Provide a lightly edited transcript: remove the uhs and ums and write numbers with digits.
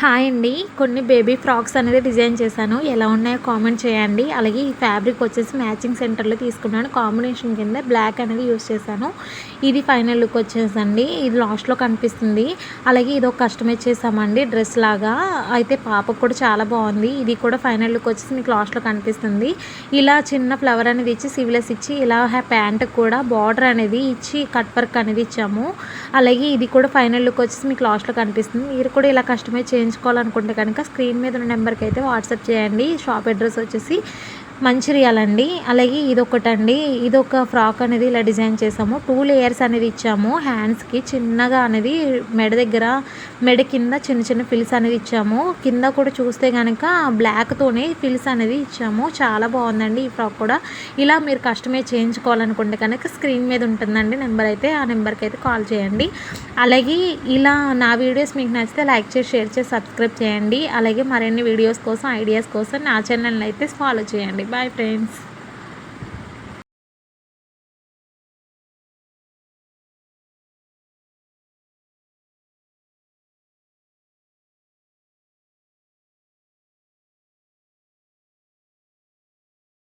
Hi అండి. కొన్ని baby frocks అనేది డిజైన్ చేశాను. ఎలా ఉన్నాయో కామెంట్ చేయండి. అలాగే ఈ ఫ్యాబ్రిక్ వచ్చేసి మ్యాచింగ్ సెంటర్‌లో తీసుకున్నాను. కాంబినేషన్ కింద బ్లాక్ అనేది యూజ్ చేశాను. ఇది ఫైనల్ లుక్ వచ్చేసండి. ఇది లాస్ట్‌లో కనిపిస్తుంది. అలాగే ఇదొక కస్టమైజ్ చేశామండి డ్రెస్ లాగా. అయితే పాపకు కూడా చాలా బాగుంది. ఇది కూడా ఫైనల్ లుక్ వచ్చేసి మీకు లాస్ట్‌లో కనిపిస్తుంది. ఇలా చిన్న ఫ్లవర్ అనేది ఇచ్చి సివ్లెస్ ఇచ్చి ఇలా ప్యాంట్‌కి కూడా బార్డర్ అనేది ఇచ్చి కట్ వర్క్ అనేది ఇచ్చాము. అలాగే ఇది కూడా ఫైనల్ లుక్ వచ్చేసి మీకు లాస్ట్‌లో కనిపిస్తుంది. మీరు కూడా ఇలా కస్టమైజ్ చేయించుకోవాలనుకుంటే కనుక స్క్రీన్ మీద ఉన్న నెంబర్కి అయితే వాట్సాప్ చేయండి. షాప్ అడ్రస్ వచ్చేసి మంచిర్యాల అండి. అలాగే ఇదొకటండి. ఇదొక ఫ్రాక్ అనేది ఇలా డిజైన్ చేసాము. 2 లేయర్స్ అనేది ఇచ్చాము. హ్యాండ్స్‌కి చిన్నగా అనేది మెడ కింద చిన్న చిన్న ఫిల్స్ అనేది ఇచ్చాము. కింద కూడా చూస్తే గనక బ్లాక్‌తోనే ఫిల్స్ అనేది ఇచ్చాము. చాలా బాగుందండి ఈ ఫ్రాక్ కూడా. ఇలా మీరు కస్టమైజ్ చేయించుకోవాలనుకుంటే కనుక స్క్రీన్ మీద ఉంటుందండి నెంబర్ అయితే. ఆ నెంబర్కి అయితే కాల్ చేయండి. అలాగే ఇలా నా వీడియోస్ మీకు నచ్చితే లైక్ చేసి, షేర్ చేసి, సబ్స్క్రైబ్ చేయండి. అలాగే మరిన్ని వీడియోస్ కోసం, ఐడియాస్ కోసం నా ఛానల్ని అయితే ఫాలో చేయండి. Bye friends.